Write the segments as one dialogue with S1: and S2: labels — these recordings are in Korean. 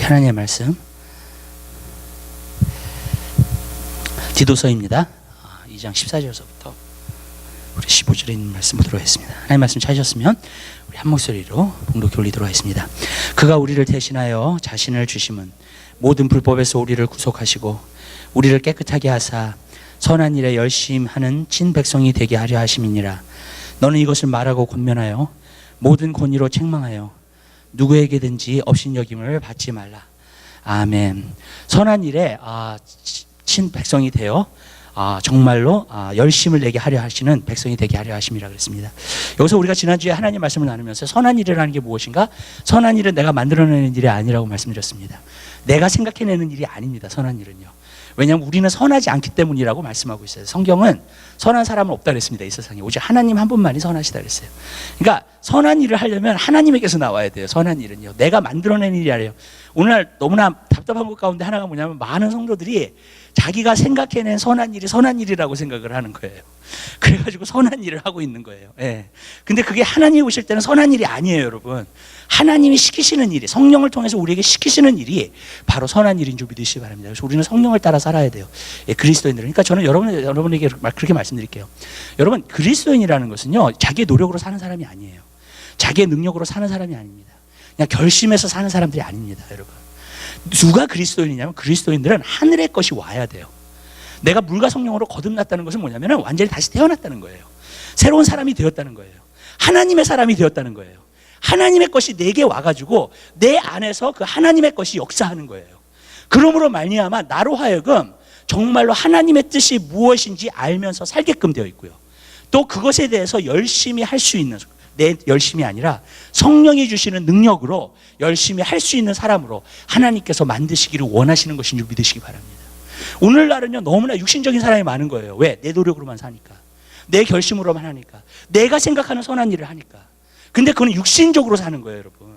S1: 하나님의 말씀 디도서입니다. 2장 14절서부터 우리 15절에 있는 말씀 보도록 하겠습니다. 하나님의 말씀 찾으셨으면 우리 한 목소리로 봉독해 올리도록 하겠습니다. 그가 우리를 대신하여 자신을 주심은 모든 불법에서 우리를 구속하시고 우리를 깨끗하게 하사 선한 일에 열심하는 친 백성이 되게 하려 하심이니라. 너는 이것을 말하고 권면하여 모든 권위로 책망하여 누구에게든지 업신여김을 받지 말라. 아멘. 선한 일에 친 백성이 되어 정말로 열심을 내게 하려 하시는 백성이 되게 하려 하심이라 그랬습니다. 여기서 우리가 지난주에 하나님 말씀을 나누면서 선한 일이라는 게 무엇인가? 선한 일은 내가 만들어내는 일이 아니라고 말씀드렸습니다. 내가 생각해내는 일이 아닙니다. 선한 일은요. 왜냐하면 우리는 선하지 않기 때문이라고 말씀하고 있어요. 성경은 선한 사람은 없다 그랬습니다. 이 세상에 오직 하나님 한 분만이 선하시다 그랬어요. 그러니까 선한 일을 하려면 하나님에게서 나와야 돼요. 선한 일은요. 내가 만들어낸 일이 아니에요. 오늘날 너무나 답답한 것 가운데 하나가 뭐냐면 많은 성도들이 자기가 생각해낸 선한 일이 선한 일이라고 생각을 하는 거예요. 그래가지고 선한 일을 하고 있는 거예요. 예. 근데 그게 하나님이 오실 때는 선한 일이 아니에요, 여러분. 하나님이 시키시는 일이, 성령을 통해서 우리에게 시키시는 일이 바로 선한 일인 줄 믿으시기 바랍니다. 그래서 우리는 성령을 따라 살아야 돼요. 예, 그리스도인들은. 그러니까 저는 여러분에게 그렇게 말씀드릴게요. 여러분, 그리스도인이라는 것은요, 자기의 노력으로 사는 사람이 아니에요. 자기의 능력으로 사는 사람이 아닙니다. 그냥 결심해서 사는 사람들이 아닙니다, 여러분. 누가 그리스도인이냐면 그리스도인들은 하늘의 것이 와야 돼요. 내가 물과 성령으로 거듭났다는 것은 뭐냐면 완전히 다시 태어났다는 거예요. 새로운 사람이 되었다는 거예요. 하나님의 사람이 되었다는 거예요. 하나님의 것이 내게 와가지고 내 안에서 그 하나님의 것이 역사하는 거예요. 그러므로 말미암아 나로 하여금 정말로 하나님의 뜻이 무엇인지 알면서 살게끔 되어 있고요. 또 그것에 대해서 열심히 할 수 있는, 내 열심이 아니라 성령이 주시는 능력으로 열심히 할 수 있는 사람으로 하나님께서 만드시기를 원하시는 것인 줄 믿으시기 바랍니다. 오늘날은요, 너무나 육신적인 사람이 많은 거예요. 왜? 내 노력으로만 사니까, 내 결심으로만 하니까, 내가 생각하는 선한 일을 하니까. 근데 그건 육신적으로 사는 거예요, 여러분.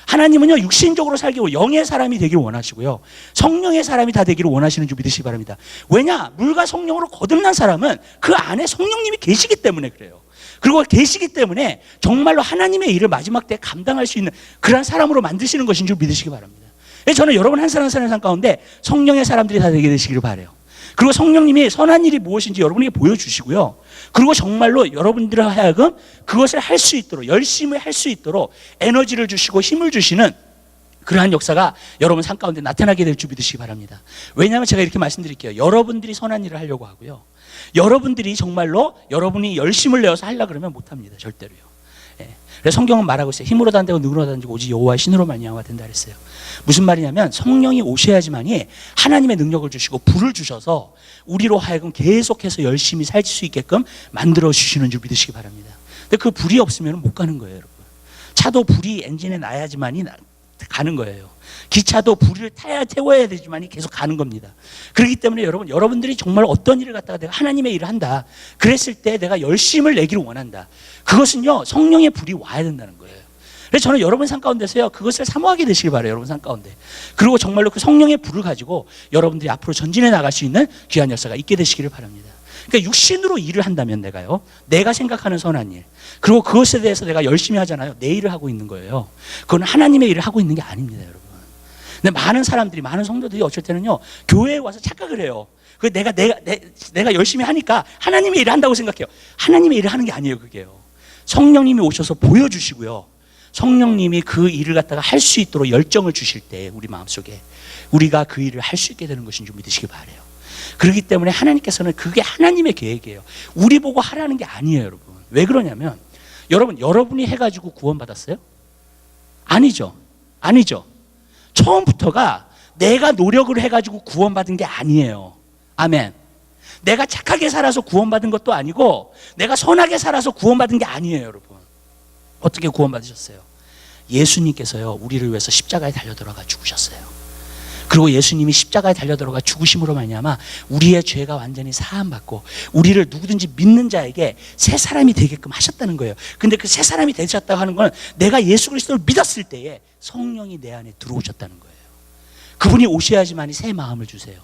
S1: 하나님은요, 육신적으로 살기로 영의 사람이 되기를 원하시고요, 성령의 사람이 다 되기를 원하시는 줄 믿으시기 바랍니다. 왜냐? 물과 성령으로 거듭난 사람은 그 안에 성령님이 계시기 때문에 그래요. 그리고 계시기 때문에 정말로 하나님의 일을 마지막 때 감당할 수 있는 그런 사람으로 만드시는 것인 줄 믿으시기 바랍니다. 저는 여러분 한 사람 한 사람 가운데 성령의 사람들이 다 되게 되시기를 바라요. 그리고 성령님이 선한 일이 무엇인지 여러분에게 보여주시고요, 그리고 정말로 여러분들을 하여금 그것을 할 수 있도록, 열심히 할 수 있도록 에너지를 주시고 힘을 주시는 그러한 역사가 여러분 삶 가운데 나타나게 될 줄 믿으시기 바랍니다. 왜냐하면 제가 이렇게 말씀드릴게요. 여러분들이 선한 일을 하려고 하고요, 여러분들이 정말로 여러분이 열심을 내어서 하려고 그러면 못합니다. 절대로요. 예. 그래서 성경은 말하고 있어요. 힘으로 단되고 능으로 단지고 오직 여호와의 신으로 말미암아 된다 그랬어요. 무슨 말이냐면 성령이 오셔야지만이 하나님의 능력을 주시고 불을 주셔서 우리로 하여금 계속해서 열심히 살 수 있게끔 만들어 주시는 줄 믿으시기 바랍니다. 근데 그 불이 없으면 못 가는 거예요, 여러분. 차도 불이 엔진에 나야지만이 가는 거예요. 기차도 불을 태워야 되지만이 계속 가는 겁니다. 그렇기 때문에 여러분들이 정말 어떤 일을 갖다가 내가 하나님의 일을 한다, 그랬을 때 내가 열심을 내기를 원한다, 그것은요, 성령의 불이 와야 된다는 거예요. 그래서 저는 여러분 삶 가운데서요, 그것을 사모하게 되시길 바라요. 여러분 삶 가운데. 그리고 정말로 그 성령의 불을 가지고 여러분들이 앞으로 전진해 나갈 수 있는 귀한 역사가 있게 되시기를 바랍니다. 그러니까 육신으로 일을 한다면 내가 생각하는 선한 일, 그리고 그것에 대해서 내가 열심히 하잖아요. 내 일을 하고 있는 거예요. 그건 하나님의 일을 하고 있는 게 아닙니다, 여러분. 근데 많은 사람들이, 많은 성도들이 어쩔 때는요, 교회에 와서 착각을 해요. 내가 열심히 하니까 하나님의 일을 한다고 생각해요. 하나님의 일을 하는 게 아니에요, 그게요. 성령님이 오셔서 보여주시고요, 성령님이 그 일을 갖다가 할 수 있도록 열정을 주실 때 우리 마음속에 우리가 그 일을 할 수 있게 되는 것인 줄 믿으시기 바라요. 그렇기 때문에 하나님께서는 그게 하나님의 계획이에요. 우리 보고 하라는 게 아니에요, 여러분. 왜 그러냐면 여러분이 해가지고 구원받았어요? 아니죠. 처음부터가 내가 노력을 해가지고 구원받은 게 아니에요. 아멘. 내가 착하게 살아서 구원받은 것도 아니고 내가 선하게 살아서 구원받은 게 아니에요, 여러분. 어떻게 구원받으셨어요? 예수님께서요, 우리를 위해서 십자가에 달려들어가 죽으셨어요. 그리고 예수님이 십자가에 달려들어가 죽으심으로 말미암아 우리의 죄가 완전히 사함받고 우리를 누구든지 믿는 자에게 새 사람이 되게끔 하셨다는 거예요. 근데 그 새 사람이 되셨다고 하는 건 내가 예수 그리스도를 믿었을 때에 성령이 내 안에 들어오셨다는 거예요. 그분이 오셔야지만이 새 마음을 주세요.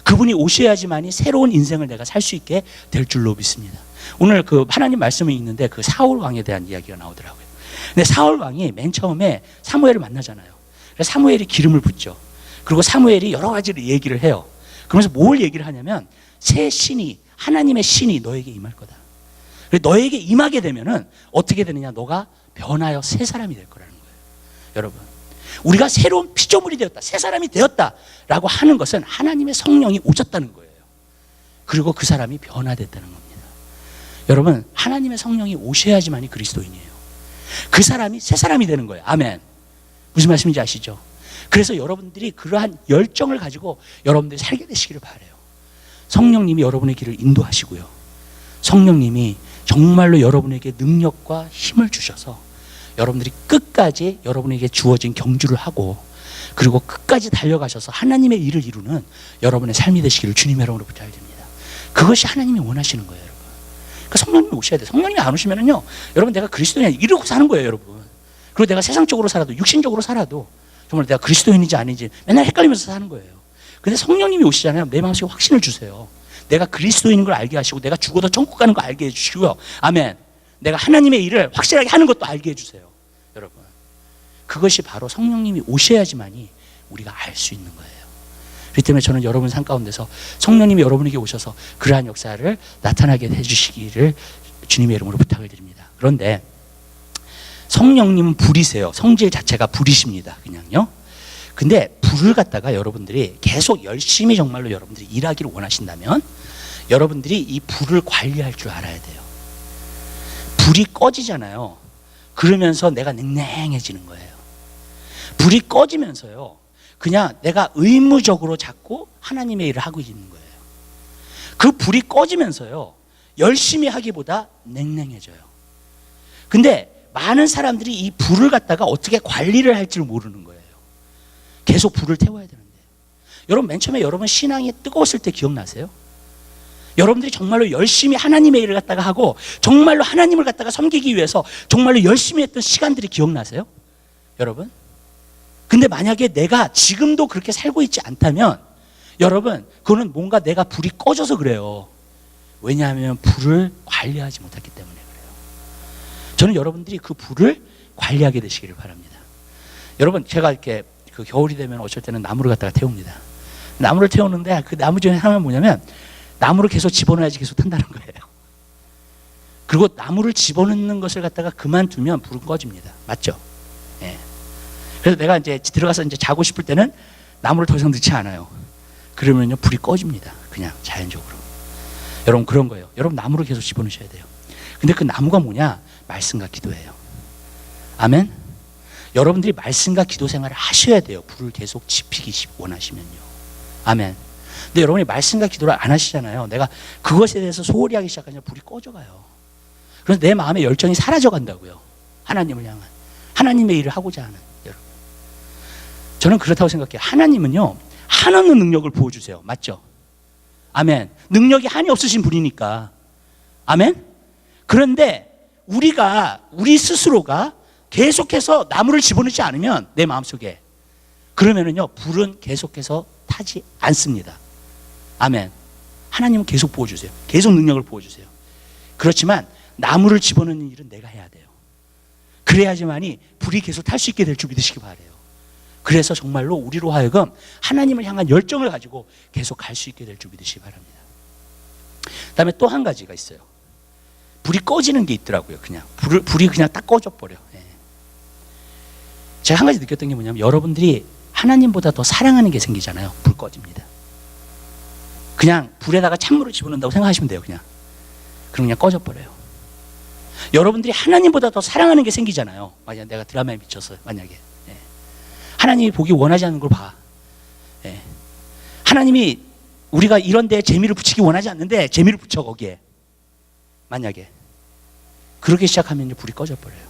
S1: 그분이 오셔야지만이 새로운 인생을 내가 살 수 있게 될 줄로 믿습니다. 오늘 그 하나님 말씀이 있는데 그 사울 왕에 대한 이야기가 나오더라고요. 근데 사울 왕이 맨 처음에 사무엘을 만나잖아요. 그래서 사무엘이 기름을 붓죠. 그리고 사무엘이 여러 가지를 얘기를 해요. 그러면서 뭘 얘기를 하냐면 새 신이, 하나님의 신이 너에게 임할 거다. 너에게 임하게 되면은 어떻게 되느냐, 너가 변하여 새 사람이 될 거라는 거예요. 여러분, 우리가 새로운 피조물이 되었다, 새 사람이 되었다라고 하는 것은 하나님의 성령이 오셨다는 거예요. 그리고 그 사람이 변화됐다는 겁니다. 여러분, 하나님의 성령이 오셔야지만이 그리스도인이에요. 그 사람이 새 사람이 되는 거예요. 아멘. 무슨 말씀인지 아시죠? 그래서 여러분들이 그러한 열정을 가지고 여러분들이 살게 되시기를 바라요. 성령님이 여러분의 길을 인도하시고요, 성령님이 정말로 여러분에게 능력과 힘을 주셔서 여러분들이 끝까지 여러분에게 주어진 경주를 하고, 그리고 끝까지 달려가셔서 하나님의 일을 이루는 여러분의 삶이 되시기를 주님의 이름으로 부탁드립니다. 그것이 하나님이 원하시는 거예요, 여러분. 그러니까 성령님이 오셔야 돼요. 성령님이 안 오시면은요, 여러분, 내가 그리스도인이 이러고 사는 거예요, 여러분. 그리고 내가 세상적으로 살아도, 육신적으로 살아도 정말 내가 그리스도인인지 아닌지 맨날 헷갈리면서 사는 거예요. 근데 성령님이 오시잖아요. 내 마음속에 확신을 주세요. 내가 그리스도인인 걸 알게 하시고, 내가 죽어도 천국 가는 거 알게 해주시고요, 아멘. 내가 하나님의 일을 확실하게 하는 것도 알게 해주세요, 여러분. 그것이 바로 성령님이 오셔야지만이 우리가 알 수 있는 거예요. 그렇기 때문에 저는 여러분 삶 가운데서 성령님이 여러분에게 오셔서 그러한 역사를 나타나게 해주시기를 주님의 이름으로 부탁을 드립니다. 그런데 성령님은 불이세요. 성질 자체가 불이십니다, 그냥요. 근데 불을 갖다가 여러분들이 계속 열심히 정말로 여러분들이 일하기를 원하신다면 여러분들이 이 불을 관리할 줄 알아야 돼요. 불이 꺼지잖아요. 그러면서 내가 냉랭해지는 거예요. 불이 꺼지면서요, 그냥 내가 의무적으로 자꾸 하나님의 일을 하고 있는 거예요. 그 불이 꺼지면서요, 열심히 하기보다 냉랭해져요. 근데 많은 사람들이 이 불을 갖다가 어떻게 관리를 할지 모르는 거예요. 계속 불을 태워야 되는데. 여러분, 맨 처음에 여러분 신앙이 뜨거웠을 때 기억나세요? 여러분들이 정말로 열심히 하나님의 일을 갖다가 하고 정말로 하나님을 갖다가 섬기기 위해서 정말로 열심히 했던 시간들이 기억나세요? 여러분? 근데 만약에 내가 지금도 그렇게 살고 있지 않다면 여러분, 그거는 뭔가 내가 불이 꺼져서 그래요. 왜냐하면 불을 관리하지 못했기 때문에 그래요. 저는 여러분들이 그 불을 관리하게 되시기를 바랍니다. 여러분, 제가 이렇게 그 겨울이 되면 어쩔 때는 나무를 갖다가 태웁니다. 나무를 태우는데 그 나무 중에 하나는 뭐냐면 나무를 계속 집어넣어야지 계속 탄다는 거예요. 그리고 나무를 집어넣는 것을 갖다가 그만두면 불은 꺼집니다. 맞죠? 예. 그래서 내가 이제 들어가서 이제 자고 싶을 때는 나무를 더 이상 넣지 않아요. 그러면요, 불이 꺼집니다. 그냥 자연적으로. 여러분, 그런 거예요. 여러분, 나무를 계속 집어넣으셔야 돼요. 근데 그 나무가 뭐냐? 말씀과 기도예요. 아멘? 여러분들이 말씀과 기도 생활을 하셔야 돼요. 불을 계속 지피기 원하시면요. 아멘. 근데 여러분이 말씀과 기도를 안 하시잖아요. 내가 그것에 대해서 소홀히 하기 시작하면 불이 꺼져가요. 그래서 내 마음의 열정이 사라져 간다고요. 하나님을 향한, 하나님의 일을 하고자 하는 여러분. 저는 그렇다고 생각해요. 하나님은요, 한없는 능력을 부어주세요. 맞죠? 아멘. 능력이 한이 없으신 분이니까. 아멘. 그런데 우리 스스로가 계속해서 나무를 집어넣지 않으면 내 마음속에, 그러면은요, 불은 계속해서 타지 않습니다. 아멘. 하나님은 계속 부어주세요. 계속 능력을 부어주세요. 그렇지만 나무를 집어넣는 일은 내가 해야 돼요. 그래야지만이 불이 계속 탈 수 있게 될 줄 믿으시기 바라요. 그래서 정말로 우리로 하여금 하나님을 향한 열정을 가지고 계속 갈 수 있게 될 줄 믿으시기 바랍니다. 그다음에 또 한 가지가 있어요. 불이 꺼지는 게 있더라고요. 그냥 불이 그냥 딱 꺼져 버려. 예. 제가 한 가지 느꼈던 게 뭐냐면 여러분들이 하나님보다 더 사랑하는 게 생기잖아요. 불 꺼집니다. 그냥 불에다가 찬물을 집어넣는다고 생각하시면 돼요. 그냥. 그럼 그냥 꺼져 버려요. 여러분들이 하나님보다 더 사랑하는 게 생기잖아요. 만약 내가 드라마에 미쳐서 만약에. 예. 하나님이 보기 원하지 않는 걸 봐. 예. 하나님이 우리가 이런 데에 재미를 붙이기 원하지 않는데 재미를 붙여 거기에. 만약에. 그렇게 시작하면 불이 꺼져 버려요.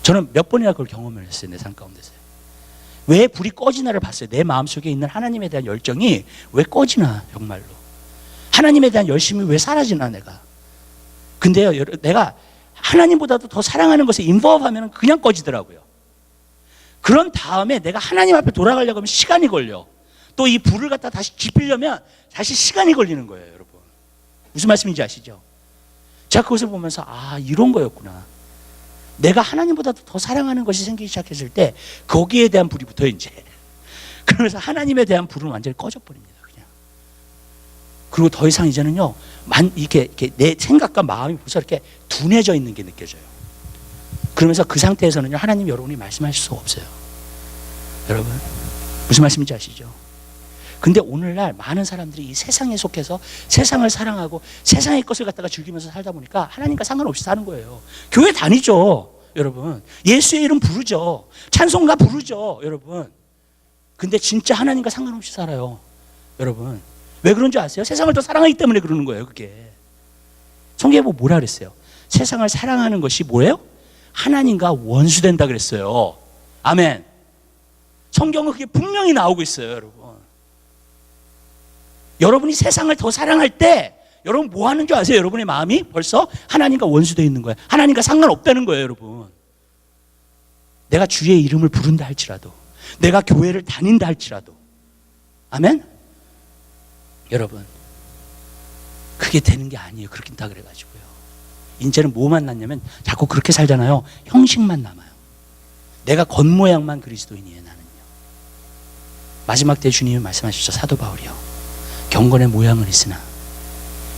S1: 저는 몇 번이나 그걸 경험을 했어요. 내 삶 가운데서. 왜 불이 꺼지나를 봤어요. 내 마음속에 있는 하나님에 대한 열정이 왜 꺼지나, 정말로. 하나님에 대한 열심이 왜 사라지나, 내가. 근데요, 내가 하나님보다도 더 사랑하는 것에 인volve하면 그냥 꺼지더라고요. 그런 다음에 내가 하나님 앞에 돌아가려고 하면 시간이 걸려. 또 이 불을 갖다 다시 지피려면 다시 시간이 걸리는 거예요, 여러분. 무슨 말씀인지 아시죠? 제가 그것을 보면서 이런 거였구나. 내가 하나님보다 더 사랑하는 것이 생기기 시작했을 때 거기에 대한 불이 붙어요 이제. 그러면서 하나님에 대한 불은 완전히 꺼져버립니다 그냥. 그리고 더 이상 이제는요 이렇게 내 생각과 마음이 벌써 이렇게 둔해져 있는 게 느껴져요. 그러면서 그 상태에서는요 하나님 여러분이 말씀하실 수가 없어요. 여러분 무슨 말씀인지 아시죠? 근데 오늘날 많은 사람들이 이 세상에 속해서 세상을 사랑하고 세상의 것을 갖다가 즐기면서 살다 보니까 하나님과 상관없이 사는 거예요. 교회 다니죠 여러분. 예수의 이름 부르죠. 찬송가 부르죠 여러분. 근데 진짜 하나님과 상관없이 살아요 여러분. 왜 그런 줄 아세요? 세상을 더 사랑하기 때문에 그러는 거예요 그게. 성경에 보면 뭐라 그랬어요? 세상을 사랑하는 것이 뭐예요? 하나님과 원수된다 그랬어요. 아멘. 성경은 그게 분명히 나오고 있어요 여러분. 여러분이 세상을 더 사랑할 때 여러분 뭐 하는 줄 아세요? 여러분의 마음이 벌써 하나님과 원수되어 있는 거예요. 하나님과 상관없다는 거예요 여러분. 내가 주의 이름을 부른다 할지라도, 내가 교회를 다닌다 할지라도, 아멘? 여러분 그게 되는 게 아니에요. 그렇게 다 그래가지고요. 이제는 뭐만 남냐면 자꾸 그렇게 살잖아요. 형식만 남아요. 내가 겉모양만 그리스도인이에요 나는요. 마지막 때 주님이 말씀하셨죠. 사도 바울이요, 경건의 모양은 있으나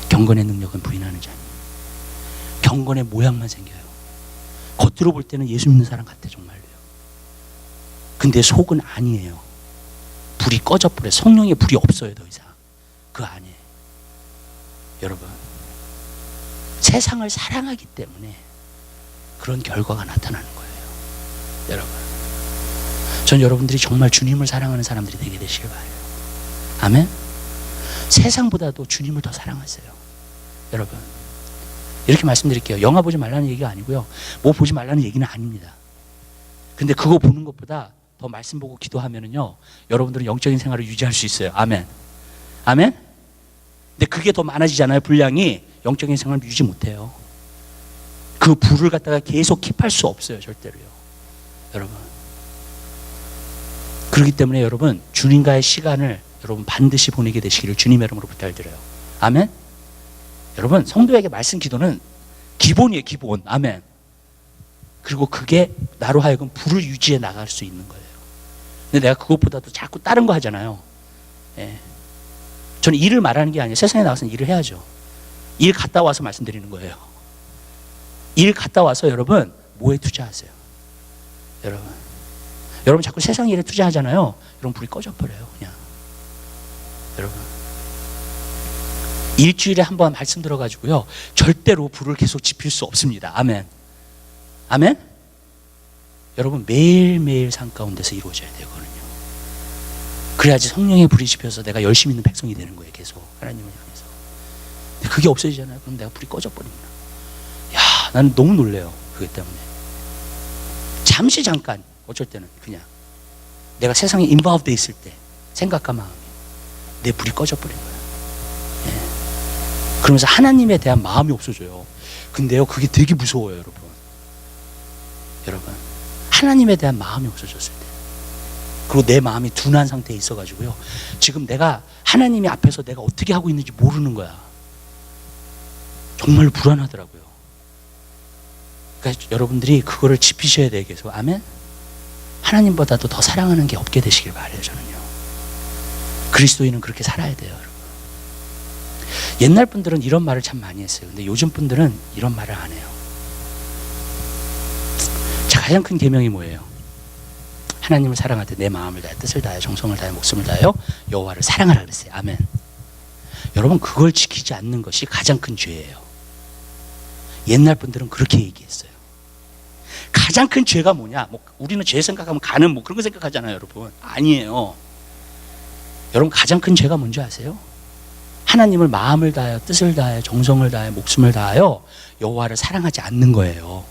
S1: 경건의 능력은 부인하는 자니. 경건의 모양만 생겨요. 겉으로 볼 때는 예수 믿는 사람 같아 정말로요. 근데 속은 아니에요. 불이 꺼져버려요. 성령의 불이 없어요 더 이상. 그 안에. 여러분 세상을 사랑하기 때문에 그런 결과가 나타나는 거예요. 여러분 전 여러분들이 정말 주님을 사랑하는 사람들이 되게 되시길 바라요. 아멘. 세상보다도 주님을 더 사랑하세요 여러분. 이렇게 말씀드릴게요. 영화 보지 말라는 얘기가 아니고요, 뭐 보지 말라는 얘기는 아닙니다. 근데 그거 보는 것보다 더 말씀 보고 기도하면은요 여러분들은 영적인 생활을 유지할 수 있어요. 아멘. 아멘. 근데 그게 더 많아지잖아요. 분량이. 영적인 생활을 유지 못해요. 그 불을 갖다가 계속 킵할 수 없어요 절대로요 여러분. 그렇기 때문에 여러분 주님과의 시간을 여러분 반드시 보내게 되시기를 주님의 이름으로 부탁드려요. 아멘. 여러분 성도에게 말씀 기도는 기본이에요 기본. 아멘. 그리고 그게 나로 하여금 불을 유지해 나갈 수 있는 거예요. 근데 내가 그것보다도 자꾸 다른 거 하잖아요. 예. 저는 일을 말하는 게 아니에요. 세상에 나가서는 일을 해야죠. 일 갔다 와서 말씀드리는 거예요. 일 갔다 와서 여러분 뭐에 투자하세요? 여러분 자꾸 세상 일에 투자하잖아요. 여러분 불이 꺼져버려요 그냥. 여러분 일주일에 한 번 말씀 들어가지고요 절대로 불을 계속 지필 수 없습니다. 아멘. 아멘. 여러분 매일매일 삶 가운데서 이루어져야 되거든요. 그래야지 성령의 불이 지펴서 내가 열심히 있는 백성이 되는 거예요. 계속 하나님을 향해서. 근데 그게 없어지잖아요. 그럼 내가 불이 꺼져버립니다. 야, 나는 너무 놀래요 그것 때문에. 잠시 잠깐 어쩔 때는 그냥 내가 세상에 인바우드 돼 있을 때 생각과 마음이 내 불이 꺼져버린 거예요. 예. 그러면서 하나님에 대한 마음이 없어져요. 근데요 그게 되게 무서워요 여러분. 하나님에 대한 마음이 없어졌을 때, 그리고 내 마음이 둔한 상태에 있어가지고요 지금 내가 하나님이 앞에서 내가 어떻게 하고 있는지 모르는 거야. 정말 불안하더라고요. 그러니까 여러분들이 그거를 지피셔야 돼요 계속. 아멘. 하나님보다도 더 사랑하는 게 없게 되시길 바라요 저는요. 그리스도인은 그렇게 살아야 돼요 여러분. 옛날 분들은 이런 말을 참 많이 했어요. 근데 요즘 분들은 이런 말을 안 해요. 자, 가장 큰 계명이 뭐예요? 하나님을 사랑할 때 내 마음을 다해 뜻을 다해 정성을 다해 목숨을 다하여 여호와를 사랑하라 그랬어요. 아멘. 여러분 그걸 지키지 않는 것이 가장 큰 죄예요. 옛날 분들은 그렇게 얘기했어요. 가장 큰 죄가 뭐냐? 뭐 우리는 죄 생각하면 가는 뭐 그런 거 생각하잖아요 여러분. 아니에요. 여러분 가장 큰 죄가 뭔지 아세요? 하나님을 마음을 다하여 뜻을 다하여 정성을 다하여 목숨을 다하여 여호와를 사랑하지 않는 거예요.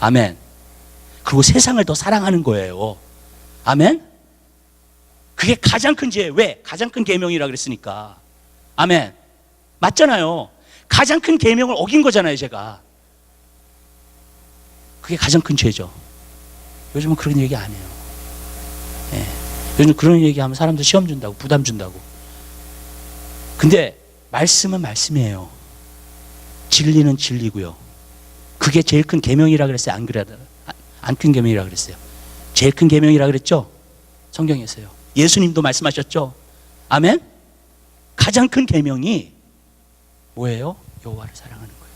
S1: 아멘. 그리고 세상을 더 사랑하는 거예요. 아멘. 그게 가장 큰 죄예요. 왜? 가장 큰 계명이라 그랬으니까. 아멘. 맞잖아요. 가장 큰 계명을 어긴 거잖아요 제가. 그게 가장 큰 죄죠. 요즘은 그런 얘기 안 해요. 예. 요즘 그런 얘기하면 사람들 시험 준다고 부담 준다고. 근데 말씀은 말씀이에요. 진리는 진리고요. 그게 제일 큰 계명이라 그랬어요? 안 그래요? 안 큰 계명이라 그랬어요? 제일 큰 계명이라 그랬죠? 성경에서요. 예수님도 말씀하셨죠? 아멘? 가장 큰 계명이 뭐예요? 여호와를 사랑하는 거예요.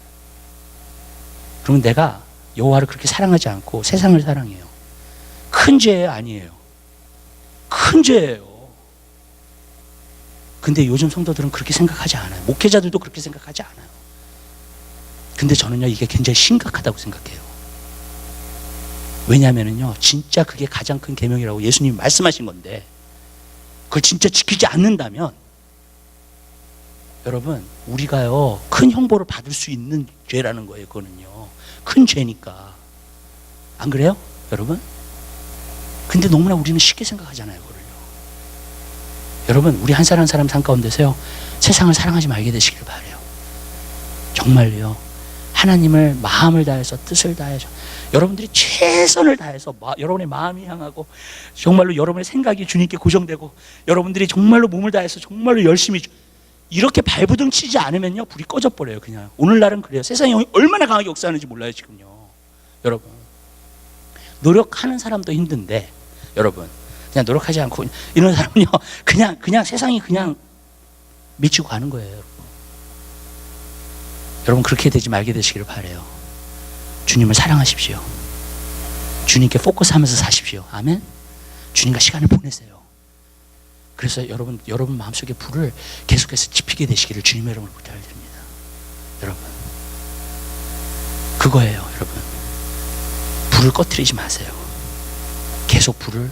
S1: 그러면 내가 여호와를 그렇게 사랑하지 않고 세상을 사랑해요. 큰 죄 아니에요. 큰 죄예요. 근데 요즘 성도들은 그렇게 생각하지 않아요. 목회자들도 그렇게 생각하지 않아요. 근데 저는요, 이게 굉장히 심각하다고 생각해요. 왜냐하면요, 진짜 그게 가장 큰 계명이라고 예수님이 말씀하신 건데, 그걸 진짜 지키지 않는다면, 여러분, 우리가요, 큰 형벌을 받을 수 있는 죄라는 거예요, 그거는요. 큰 죄니까. 안 그래요? 여러분? 근데 너무나 우리는 쉽게 생각하잖아요, 그걸요. 여러분, 우리 한 사람 한 사람 삶 가운데서요, 세상을 사랑하지 말게 되시길 바라요. 정말요. 하나님을 마음을 다해서 뜻을 다해서 여러분들이 최선을 다해서 여러분의 마음이 향하고 정말로 여러분의 생각이 주님께 고정되고 여러분들이 정말로 몸을 다해서 정말로 열심히 이렇게 발부둥 치지 않으면요, 불이 꺼져 버려요. 그냥 오늘날은 그래요. 세상이 얼마나 강하게 역사하는지 몰라요 지금요. 여러분, 노력하는 사람도 힘든데 여러분, 그냥 노력하지 않고 이런 사람은요, 그냥 세상이 그냥 미치고 가는 거예요. 여러분, 그렇게 되지 말게 되시기를 바라요. 주님을 사랑하십시오. 주님께 포커스하면서 사십시오. 아멘. 주님과 시간을 보내세요. 그래서 여러분 마음속에 불을 계속해서 지피게 되시기를 주님의 이름으로 부탁드립니다. 여러분, 그거예요. 여러분, 불을 꺼뜨리지 마세요. 계속 불을.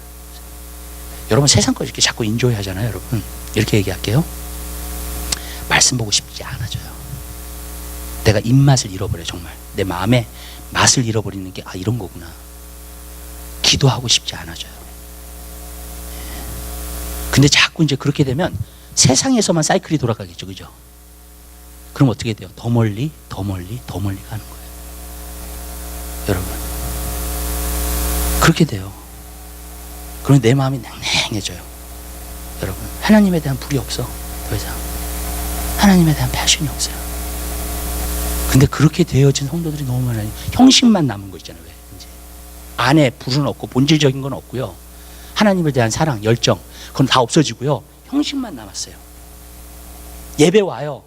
S1: 여러분, 세상 거 이렇게 자꾸 인조이 하잖아요. 여러분, 이렇게 얘기할게요. 말씀 보고 싶지 않아져요. 내가 입맛을 잃어버려요. 정말 내 마음의 맛을 잃어버리는 게 이런 거구나. 기도하고 싶지 않아져요. 근데 자꾸 이제 그렇게 되면 세상에서만 사이클이 돌아가겠죠. 그죠? 그럼 어떻게 돼요? 더 멀리 가는 거예요. 여러분, 그렇게 돼요. 그럼 내 마음이 냉랭해져요. 여러분, 하나님에 대한 불이 없어. 더 이상 하나님에 대한 패션이 없어요. 근데 그렇게 되어진 성도들이 너무 많아요. 형식만 남은 거 있잖아요. 왜? 이제 안에 불은 없고 본질적인 건 없고요. 하나님에 대한 사랑, 열정, 그건 다 없어지고요. 형식만 남았어요. 예배 와요.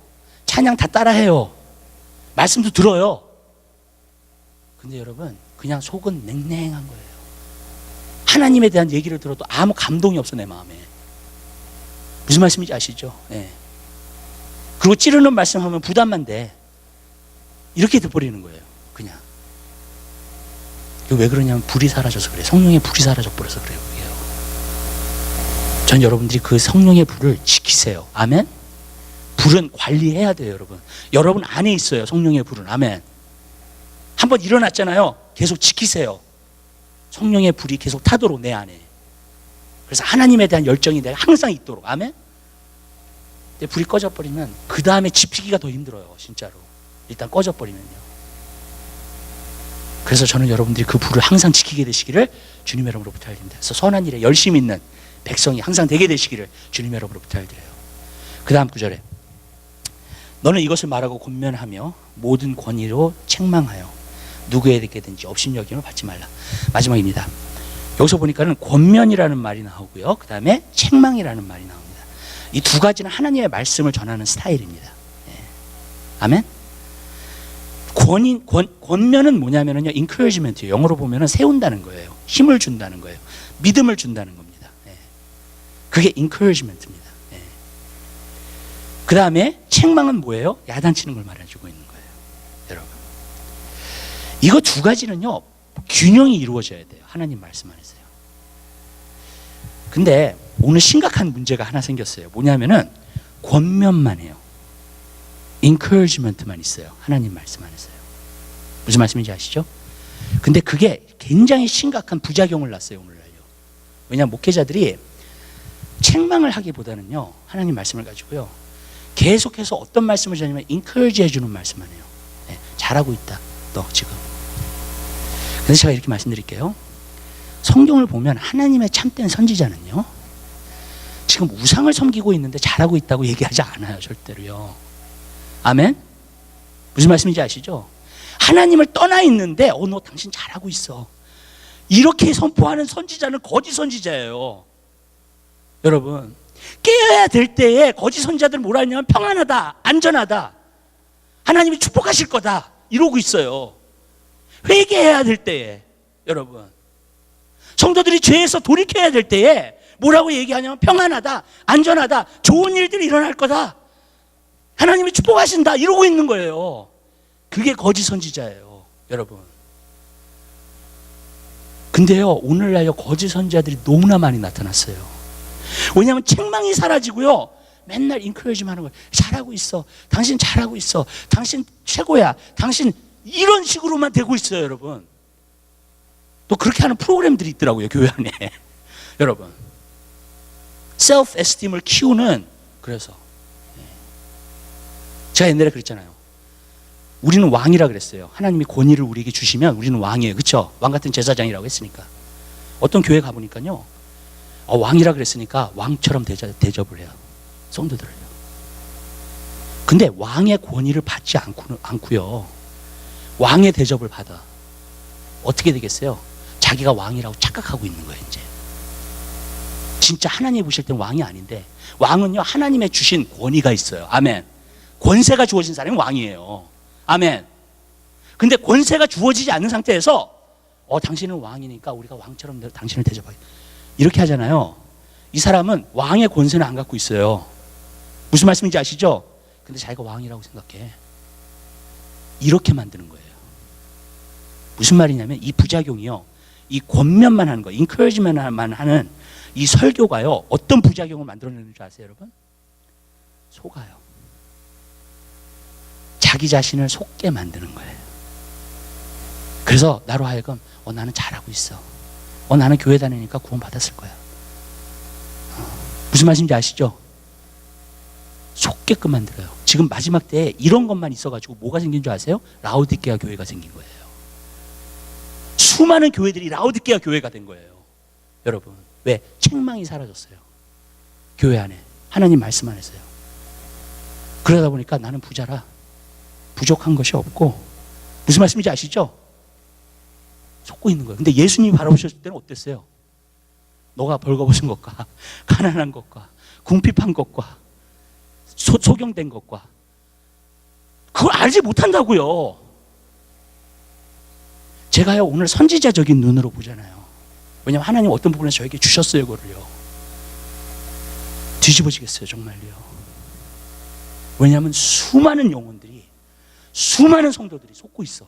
S1: 찬양 다 따라해요. 말씀도 들어요. 근데 여러분, 그냥 속은 냉랭한 거예요. 하나님에 대한 얘기를 들어도 아무 감동이 없어, 내 마음에. 무슨 말씀인지 아시죠? 네. 그리고 찌르는 말씀하면 부담만 돼. 이렇게 돼버리는 거예요. 그냥. 왜 그러냐면 불이 사라져서 그래요. 성령의 불이 사라져 버려서 그래요. 그게요. 전 여러분들이 그 성령의 불을 지키세요. 아멘. 불은 관리해야 돼요, 여러분. 여러분 안에 있어요, 성령의 불은. 아멘. 한번 일어났잖아요. 계속 지키세요. 성령의 불이 계속 타도록 내 안에. 그래서 하나님에 대한 열정이 내가 항상 있도록. 아멘. 근데 불이 꺼져 버리면 그 다음에 지피기가 더 힘들어요, 진짜로. 일단 꺼져버리면요. 그래서 저는 여러분들이 그 불을 항상 지키게 되시기를 주님의 이름으로 부탁드립니다. 그래서 선한 일에 열심히 있는 백성이 항상 되게 되시기를 주님의 이름으로 부탁드려요. 그 다음 구절에 너는 이것을 말하고 권면하며 모든 권위로 책망하여 누구에게든지 업신여김을 받지 말라. 마지막입니다. 여기서 보니까는 권면이라는 말이 나오고요. 그 다음에 책망이라는 말이 나옵니다. 이 두 가지는 하나님의 말씀을 전하는 스타일입니다. 아멘. 권면은 뭐냐면요, encouragement예요. 영어로 보면은 세운다는 거예요. 힘을 준다는 거예요. 믿음을 준다는 겁니다. 그게 encouragement입니다. 그 다음에 책망은 뭐예요? 야단치는 걸 말해주고 있는 거예요. 여러분, 이거 두 가지는요, 균형이 이루어져야 돼요. 하나님 말씀 안에서요. 근데 오늘 심각한 문제가 하나 생겼어요. 뭐냐면은 권면만 해요. encouragement만 있어요. 하나님 말씀 안에서요. 무슨 말씀인지 아시죠? 근데 그게 굉장히 심각한 부작용을 낳았어요, 오늘날요. 왜냐하면 목회자들이 책망을 하기보다는요, 하나님 말씀을 가지고요, 계속해서 어떤 말씀을 전하냐면 encourage 해주는 말씀만 해요. 잘하고 있다, 너 지금. 그래서 제가 이렇게 말씀드릴게요. 성경을 보면 하나님의 참된 선지자는요, 지금 우상을 섬기고 있는데 잘하고 있다고 얘기하지 않아요, 절대로요. 아멘? 무슨 말씀인지 아시죠? 하나님을 떠나 있는데 너 당신 잘하고 있어. 이렇게 선포하는 선지자는 거짓 선지자예요. 여러분, 깨어야 될 때에 거짓 선지자들은 뭐라 했냐면 평안하다, 안전하다, 하나님이 축복하실 거다 이러고 있어요. 회개해야 될 때에, 여러분, 성도들이 죄에서 돌이켜야 될 때에 뭐라고 얘기하냐면 평안하다, 안전하다, 좋은 일들이 일어날 거다, 하나님이 축복하신다 이러고 있는 거예요. 그게 거짓 선지자예요, 여러분. 근데요, 오늘날요 거짓 선지자들이 너무나 많이 나타났어요. 왜냐하면 책망이 사라지고요, 맨날 인커리지만 하는 거예요. 잘하고 있어, 당신 잘하고 있어, 당신 최고야, 당신, 이런 식으로만 되고 있어요. 여러분, 또 그렇게 하는 프로그램들이 있더라고요, 교회 안에. 여러분, 셀프 에스팀을 키우는, 그래서 제가 옛날에 그랬잖아요. 우리는 왕이라 그랬어요. 하나님이 권위를 우리에게 주시면 우리는 왕이에요. 그렇죠? 왕 같은 제사장이라고 했으니까. 어떤 교회 가보니까요, 왕이라 그랬으니까 왕처럼 대접을 해요, 성도들을요. 근데 왕의 권위를 받지 않고요, 왕의 대접을 받아. 어떻게 되겠어요? 자기가 왕이라고 착각하고 있는 거예요. 이제 진짜 하나님이 보실 때는 왕이 아닌데, 왕은요 하나님의 주신 권위가 있어요. 아멘. 권세가 주어진 사람이 왕이에요. 아멘. 근데 권세가 주어지지 않는 상태에서 당신은 왕이니까 우리가 왕처럼 당신을 대접하겠다 이렇게 하잖아요. 이 사람은 왕의 권세는 안 갖고 있어요. 무슨 말씀인지 아시죠? 근데 자기가 왕이라고 생각해. 이렇게 만드는 거예요. 무슨 말이냐면 이 부작용이요, 이 권면만 하는 거, 인커리지먼만 하는 이 설교가요, 어떤 부작용을 만들어내는 줄 아세요, 여러분? 속아요. 자기 자신을 속게 만드는 거예요. 그래서 나로 하여금 나는 잘하고 있어, 나는 교회 다니니까 구원 받았을 거야. 무슨 말씀인지 아시죠? 속게끔 만들어요. 지금 마지막 때에 이런 것만 있어가지고 뭐가 생긴 줄 아세요? 라오디게아 교회가 생긴 거예요. 수많은 교회들이 라오디게아 교회가 된 거예요. 여러분, 왜? 책망이 사라졌어요. 교회 안에 하나님 말씀 안에서요. 그러다 보니까 나는 부자라, 부족한 것이 없고, 무슨 말씀인지 아시죠? 속고 있는 거예요. 근데 예수님이 바라보셨을 때는 어땠어요? 너가 벌거벗은 것과 가난한 것과 궁핍한 것과 소경된 것과, 그걸 알지 못한다고요. 제가요 오늘 선지자적인 눈으로 보잖아요. 왜냐하면 하나님 어떤 부분에서 저에게 주셨어요. 그거를요 뒤집어지겠어요, 정말요. 왜냐하면 수많은 영혼들이, 수많은 성도들이 속고 있어.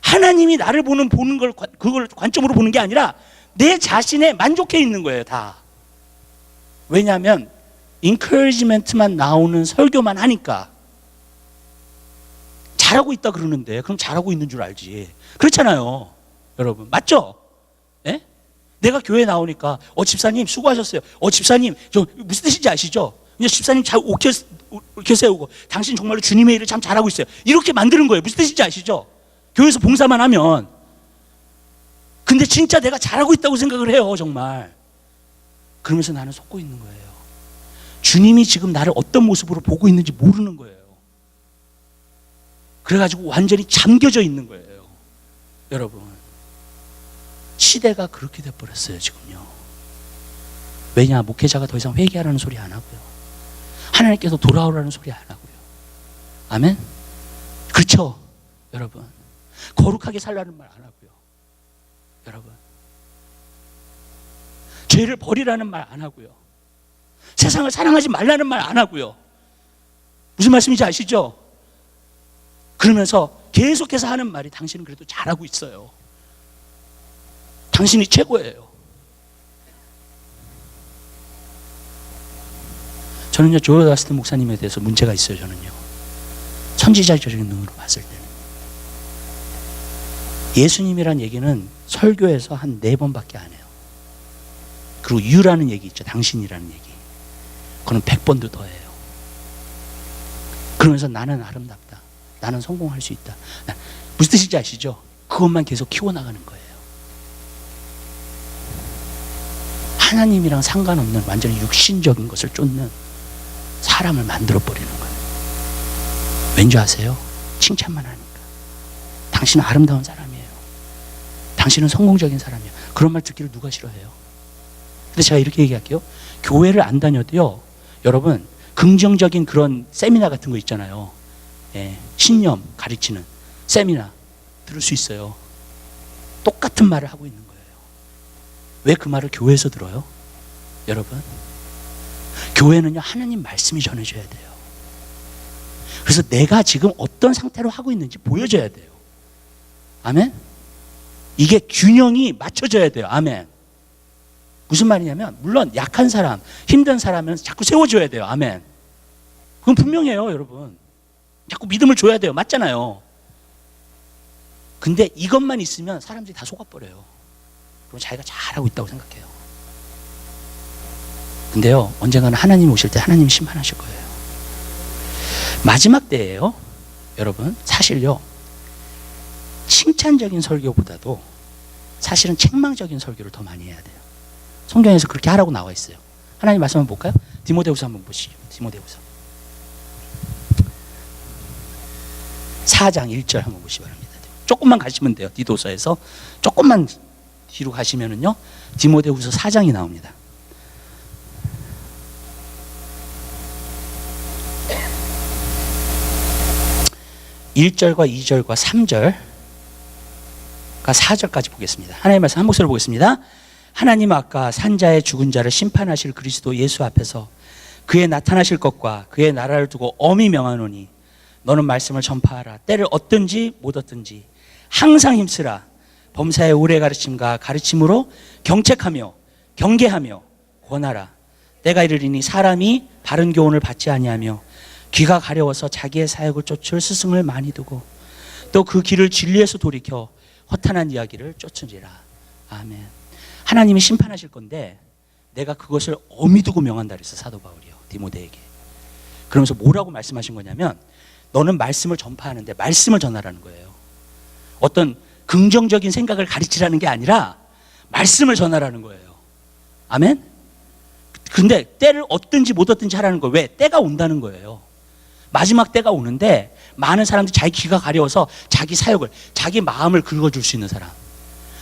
S1: 하나님이 나를 보는 걸, 그걸 관점으로 보는 게 아니라 내 자신에 만족해 있는 거예요, 다. 왜냐하면 인커리지먼트만 나오는 설교만 하니까. 잘하고 있다 그러는데 그럼 잘하고 있는 줄 알지. 그렇잖아요, 여러분. 맞죠? 예? 내가 교회 나오니까 집사님 수고하셨어요, 집사님 저 무슨 뜻인지 아시죠? 이제 집사님 잘 옥혀 세우고 당신 정말로 주님의 일을 참 잘하고 있어요, 이렇게 만드는 거예요. 무슨 뜻인지 아시죠? 교회에서 봉사만 하면. 근데 진짜 내가 잘하고 있다고 생각을 해요, 정말. 그러면서 나는 속고 있는 거예요. 주님이 지금 나를 어떤 모습으로 보고 있는지 모르는 거예요. 그래가지고 완전히 잠겨져 있는 거예요. 여러분, 시대가 그렇게 돼버렸어요, 지금요. 왜냐? 목회자가 더 이상 회개하라는 소리 안 하고요, 하나님께서 돌아오라는 소리 안 하고요. 아멘? 그렇죠, 여러분. 거룩하게 살라는 말 안 하고요, 여러분. 죄를 버리라는 말 안 하고요, 세상을 사랑하지 말라는 말 안 하고요. 무슨 말씀인지 아시죠? 그러면서 계속해서 하는 말이 당신은 그래도 잘하고 있어요, 당신이 최고예요. 저는요 조엘 오스틴 목사님에 대해서 문제가 있어요. 저는요 선지자적인 눈으로 봤을 때는 예수님이란 얘기는 설교에서 한 4번밖에 안 해요. 그리고 유라는 얘기 있죠, 당신이라는 얘기, 그건 100번도 더 해요. 그러면서 나는 아름답다, 나는 성공할 수 있다. 무슨 뜻인지 아시죠? 그것만 계속 키워나가는 거예요. 하나님이랑 상관없는 완전히 육신적인 것을 쫓는 사람을 만들어버리는 거예요. 왠지 아세요? 칭찬만 하니까. 당신은 아름다운 사람이에요. 당신은 성공적인 사람이에요. 그런 말 듣기를 누가 싫어해요? 근데 제가 이렇게 얘기할게요. 교회를 안 다녀도요, 여러분, 긍정적인 그런 세미나 같은 거 있잖아요. 예, 신념 가르치는 세미나 들을 수 있어요. 똑같은 말을 하고 있는 거예요. 왜 그 말을 교회에서 들어요? 여러분, 교회는요, 하나님 말씀이 전해져야 돼요. 그래서 내가 지금 어떤 상태로 하고 있는지 보여줘야 돼요. 아멘? 이게 균형이 맞춰져야 돼요. 아멘. 무슨 말이냐면, 물론 약한 사람, 힘든 사람은 자꾸 세워줘야 돼요. 아멘. 그건 분명해요, 여러분. 자꾸 믿음을 줘야 돼요. 맞잖아요. 근데 이것만 있으면 사람들이 다 속아버려요. 그럼 자기가 잘하고 있다고 생각해요. 근데요, 언젠가는 하나님 오실 때 하나님 심판하실 거예요. 마지막 때예요. 여러분, 사실요, 칭찬적인 설교보다도 사실은 책망적인 설교를 더 많이 해야 돼요. 성경에서 그렇게 하라고 나와 있어요. 하나님 말씀 한번 볼까요? 디모데후서 한번 보시죠. 디모데후서 4장 1절 한번 보시기 바랍니다. 조금만 가시면 돼요. 디도서에서 조금만 뒤로 가시면은요, 디모데후서 4장이 나옵니다. (1절과) (2절과) (3절) 4절까지 보겠습니다. 하나님의 말씀 한 목소리로 보겠습니다. 하나님 아까 산자의 죽은 자를 심판하실 그리스도 예수 앞에서 그의 나타나실 것과 그의 나라를 두고 엄히 명하노니 너는 말씀을 전파하라. 때를 얻든지 못 얻든지 항상 힘쓰라. 범사의 오래 가르침과 가르침으로 경책하며 경계하며 권하라. 때가 이르리니 사람이 바른 교훈을 받지 아니하며 귀가 가려워서 자기의 사역을 쫓을 스승을 많이 두고 또 그 길을 진리에서 돌이켜 허탄한 이야기를 쫓으리라. 아멘. 하나님이 심판하실 건데 내가 그것을 엄히 두고 명한다 그랬어, 사도 바울이요, 디모데에게. 그러면서 뭐라고 말씀하신 거냐면, 너는 말씀을 전파하는데 말씀을 전하라는 거예요. 어떤 긍정적인 생각을 가르치라는 게 아니라 말씀을 전하라는 거예요. 아멘? 근데 때를 얻든지 못 얻든지 하라는 거예요. 왜? 때가 온다는 거예요. 마지막 때가 오는데 많은 사람들이 자기 귀가 가려워서 자기 사역을, 자기 마음을 긁어줄 수 있는 사람,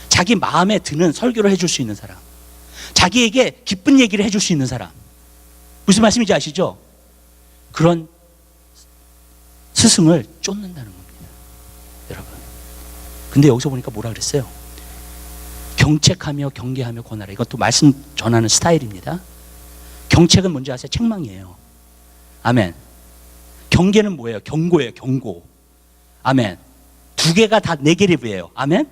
S1: 자기 마음에 드는 설교를 해줄 수 있는 사람, 자기에게 기쁜 얘기를 해줄 수 있는 사람, 무슨 말씀인지 아시죠? 그런 스승을 쫓는다는 겁니다, 여러분. 근데 여기서 보니까 뭐라 그랬어요? 경책하며 경계하며 권하라. 이것도 말씀 전하는 스타일입니다. 경책은 뭔지 아세요? 책망이에요. 아멘. 경계는 뭐예요? 경고예요. 경고. 아멘. 두 개가 다 네게티브예요. 아멘.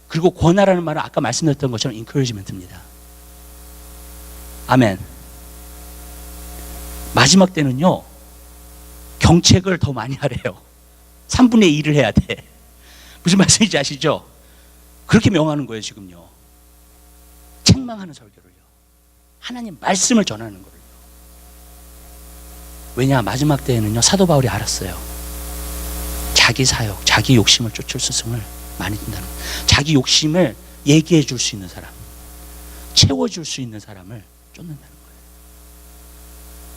S1: 그리고 권하라는 말은 아까 말씀드렸던 것처럼 인커리지먼트입니다. 아멘. 마지막 때는요, 경책을 더 많이 하래요. 3분의 1을 해야 돼. 무슨 말씀인지 아시죠? 그렇게 명하는 거예요, 지금요. 책망하는 설교를요. 하나님 말씀을 전하는 거예요. 왜냐, 마지막 때에는요, 사도 바울이 알았어요. 자기 사역, 자기 욕심을 쫓을 스승을 많이 둔다는 거예요. 자기 욕심을 얘기해 줄 수 있는 사람, 채워줄 수 있는 사람을 쫓는다는 거예요.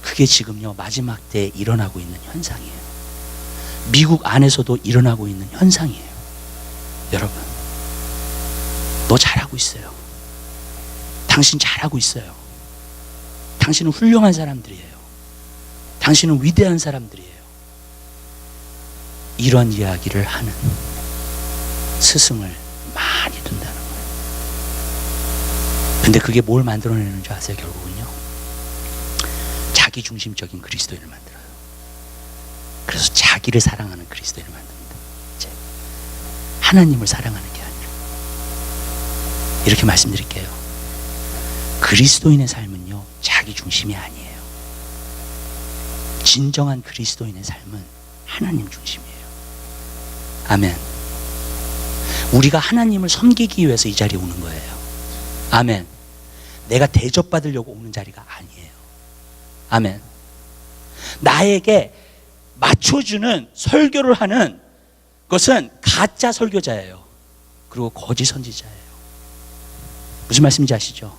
S1: 그게 지금요, 마지막 때에 일어나고 있는 현상이에요. 미국 안에서도 일어나고 있는 현상이에요. 여러분, 너 잘하고 있어요. 당신 잘하고 있어요. 당신은 훌륭한 사람들이에요. 당신은 위대한 사람들이에요. 이런 이야기를 하는 스승을 많이 둔다는 거예요. 근데 그게 뭘 만들어내는 줄 아세요? 결국은요, 자기 중심적인 그리스도인을 만들어요. 그래서 자기를 사랑하는 그리스도인을 만듭니다. 이제 하나님을 사랑하는 게 아니라. 이렇게 말씀드릴게요. 그리스도인의 삶은요, 자기 중심이 아니에요. 진정한 그리스도인의 삶은 하나님 중심이에요. 아멘. 우리가 하나님을 섬기기 위해서 이 자리에 오는 거예요. 아멘. 내가 대접받으려고 오는 자리가 아니에요. 아멘. 나에게 맞춰주는 설교를 하는 것은 가짜 설교자예요. 그리고 거짓 선지자예요. 무슨 말씀인지 아시죠?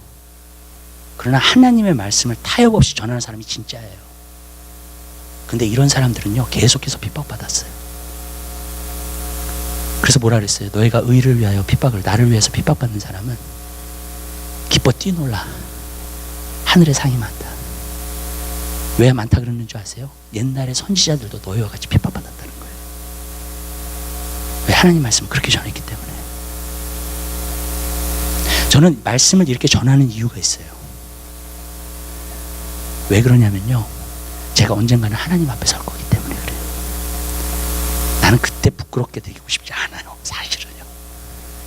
S1: 그러나 하나님의 말씀을 타협 없이 전하는 사람이 진짜예요. 근데 이런 사람들은요, 계속해서 핍박받았어요. 그래서 뭐라 그랬어요? 너희가 의를 위하여 핍박을, 나를 위해서 핍박받는 사람은 기뻐 뛰놀라. 하늘의 상이 많다. 왜 많다 그러는 줄 아세요? 옛날에 선지자들도 너희와 같이 핍박받았다는 거예요. 왜? 하나님 말씀을 그렇게 전했기 때문에. 저는 말씀을 이렇게 전하는 이유가 있어요. 왜 그러냐면요, 제가 언젠가는 하나님 앞에 설 거기 때문에 그래요. 나는 그때 부끄럽게 되고 싶지 않아요, 사실은요.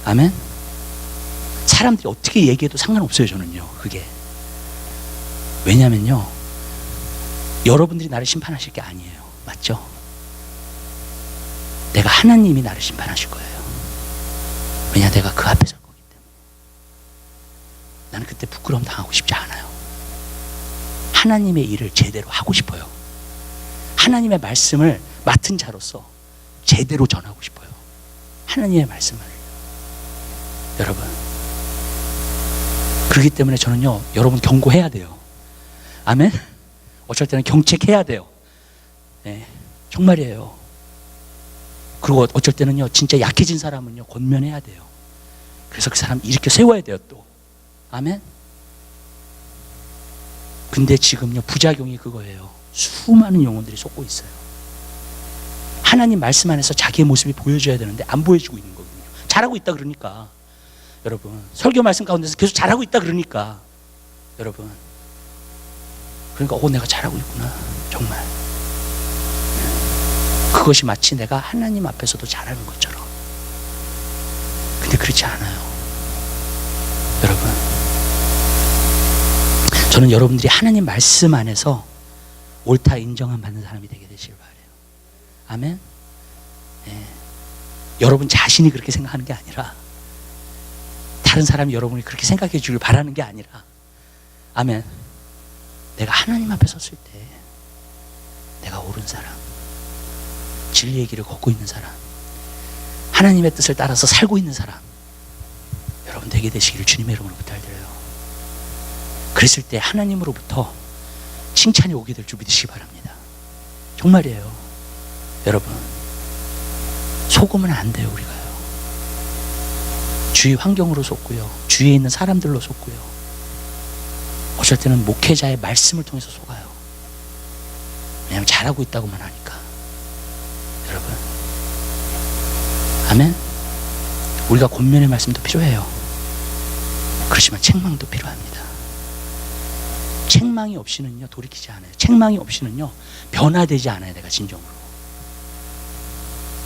S1: 아멘. 사람들이 어떻게 얘기해도 상관없어요, 저는요. 그게 왜냐면요, 여러분들이 나를 심판하실 게 아니에요. 맞죠? 내가 하나님이 나를 심판하실 거예요. 왜냐, 내가 그 앞에 설 거기 때문에. 나는 그때 부끄러움 당하고 싶지 않아요. 하나님의 일을 제대로 하고 싶어요. 하나님의 말씀을 맡은 자로서 제대로 전하고 싶어요. 하나님의 말씀을. 여러분, 그렇기 때문에 저는요, 여러분 경고해야 돼요. 아멘? 어쩔 때는 경책해야 돼요. 네, 정말이에요. 그리고 어쩔 때는요, 진짜 약해진 사람은요, 권면해야 돼요. 그래서 그 사람 일으켜 세워야 돼요, 또. 아멘? 근데 지금요, 부작용이 그거예요. 수많은 영혼들이 속고 있어요. 하나님 말씀 안에서 자기의 모습이 보여줘야 되는데 안 보여주고 있는 거거든요. 잘하고 있다 그러니까. 여러분, 설교 말씀 가운데서 계속 잘하고 있다 그러니까. 여러분, 그러니까 내가 잘하고 있구나, 정말. 그것이 마치 내가 하나님 앞에서도 잘하는 것처럼. 근데 그렇지 않아요. 여러분, 저는 여러분들이 하나님 말씀 안에서 옳다 인정함 받는 사람이 되게 되시길 바라요. 아멘. 네. 여러분 자신이 그렇게 생각하는 게 아니라, 다른 사람이 여러분이 그렇게 생각해 주길 바라는 게 아니라, 아멘, 내가 하나님 앞에 섰을 때 내가 옳은 사람, 진리의 길을 걷고 있는 사람, 하나님의 뜻을 따라서 살고 있는 사람, 여러분 되게 되시기를 주님의 이름으로 부탁드려요. 그랬을 때 하나님으로부터 칭찬이 오게 될 줄 믿으시기 바랍니다. 정말이에요. 여러분, 속으면 안 돼요. 우리가요, 주위 환경으로 속고요, 주위에 있는 사람들로 속고요, 어쩔 때는 목회자의 말씀을 통해서 속아요. 왜냐하면 잘하고 있다고만 하니까. 여러분, 아멘. 우리가 권면의 말씀도 필요해요. 그렇지만 책망도 필요합니다. 책망이 없이는요, 돌이키지 않아요. 책망이 없이는요, 변화되지 않아요. 내가 진정으로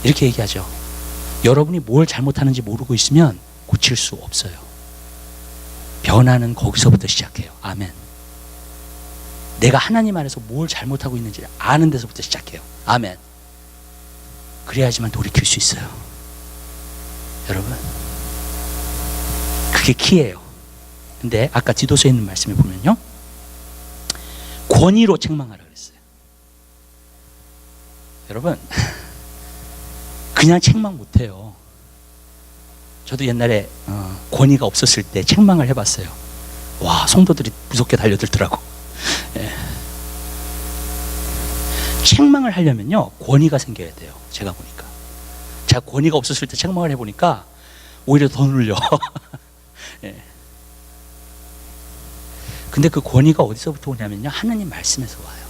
S1: 이렇게 얘기하죠. 여러분이 뭘 잘못하는지 모르고 있으면 고칠 수 없어요. 변화는 거기서부터 시작해요. 아멘. 내가 하나님 안에서 뭘 잘못하고 있는지 아는 데서부터 시작해요. 아멘. 그래야지만 돌이킬 수 있어요. 여러분, 그게 키예요. 근데 아까 디도서에 있는 말씀에 보면요, 권위로 책망하라 그랬어요. 여러분, 그냥 책망 못해요. 저도 옛날에 권위가 없었을 때 책망을 해봤어요. 와, 성도들이 무섭게 달려들더라고. 예. 책망을 하려면요, 권위가 생겨야 돼요. 제가 보니까, 제가 권위가 없었을 때 책망을 해보니까 오히려 더 눌려. 예. 근데 그 권위가 어디서부터 오냐면요, 하나님 말씀에서 와요.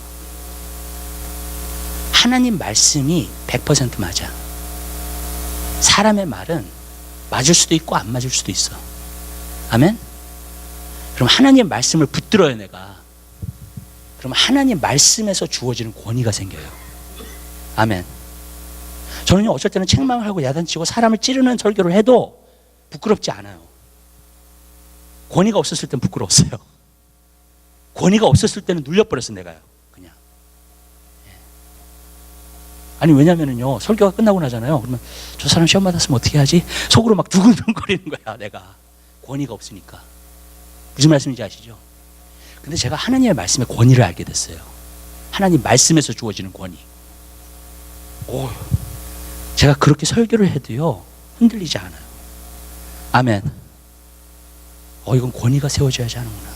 S1: 하나님 말씀이 100% 맞아. 사람의 말은 맞을 수도 있고 안 맞을 수도 있어. 아멘? 그럼 하나님 말씀을 붙들어요, 내가. 그럼 하나님 말씀에서 주어지는 권위가 생겨요. 아멘. 저는요, 어쩔 때는 책망을 하고 야단치고 사람을 찌르는 설교를 해도 부끄럽지 않아요. 권위가 없었을 땐 부끄러웠어요. 권위가 없었을 때는 눌려버렸어, 내가요. 그냥. 아니, 왜냐면은요, 설교가 끝나고 나잖아요. 그러면 저 사람 시험 받았으면 어떻게 하지? 속으로 막 두근두근거리는 거야, 내가. 권위가 없으니까. 무슨 말씀인지 아시죠? 근데 제가 하나님의 말씀의 권위를 알게 됐어요. 하나님 말씀에서 주어지는 권위. 오, 제가 그렇게 설교를 해도요, 흔들리지 않아요. 아멘. 이건 권위가 세워져야지 하는구나.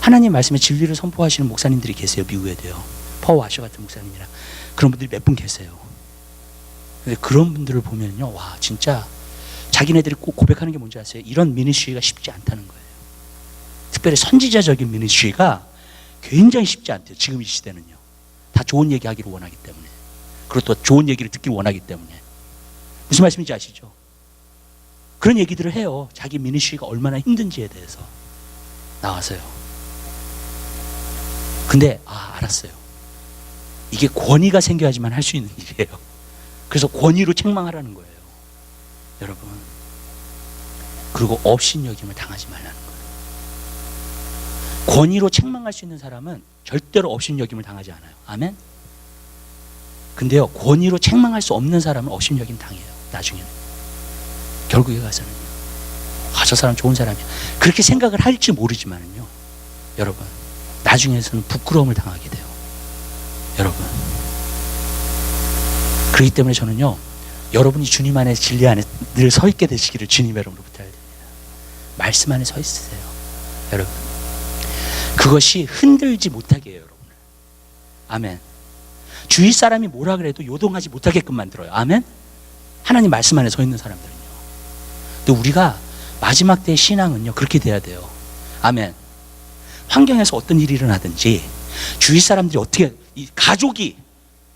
S1: 하나님 말씀에 진리를 선포하시는 목사님들이 계세요. 미국에도요. 퍼 와셔 같은 목사님이랑 그런 분들이 몇 분 계세요. 근데 그런 분들을 보면요, 와 진짜 자기네들이 꼭 고백하는 게 뭔지 아세요? 이런 미니스트리가 쉽지 않다는 거예요. 특별히 선지자적인 미니스트리가 굉장히 쉽지 않대요. 지금 이 시대는요. 다 좋은 얘기 하기를 원하기 때문에, 그리고 또 좋은 얘기를 듣기를 원하기 때문에. 무슨 말씀인지 아시죠? 그런 얘기들을 해요. 자기 미니스트리가 얼마나 힘든지에 대해서 나와서요. 근데 알았어요. 이게 권위가 생겨야지만 할 수 있는 일이에요. 그래서 권위로 책망하라는 거예요, 여러분. 그리고 업신여김을 당하지 말라는 거예요. 권위로 책망할 수 있는 사람은 절대로 업신여김을 당하지 않아요. 아멘? 근데요, 권위로 책망할 수 없는 사람은 업신여김 당해요, 나중에는. 결국에 가서는요. 저 사람 좋은 사람이야. 그렇게 생각을 할지 모르지만은요, 여러분, 나중에서는 부끄러움을 당하게 돼요, 여러분. 그렇기 때문에 저는요, 여러분이 주님 안에 진리 안에 늘 서 있게 되시기를 주님의 이름으로 부탁드립니다. 말씀 안에 서 있으세요, 여러분. 그것이 흔들지 못하게 해요, 여러분. 아멘. 주위 사람이 뭐라 그래도 요동하지 못하게끔 만들어요. 아멘. 하나님 말씀 안에 서 있는 사람들은요. 근데 우리가 마지막 때의 신앙은요, 그렇게 돼야 돼요. 아멘. 환경에서 어떤 일이 일어나든지 주위 사람들이 어떻게, 이 가족이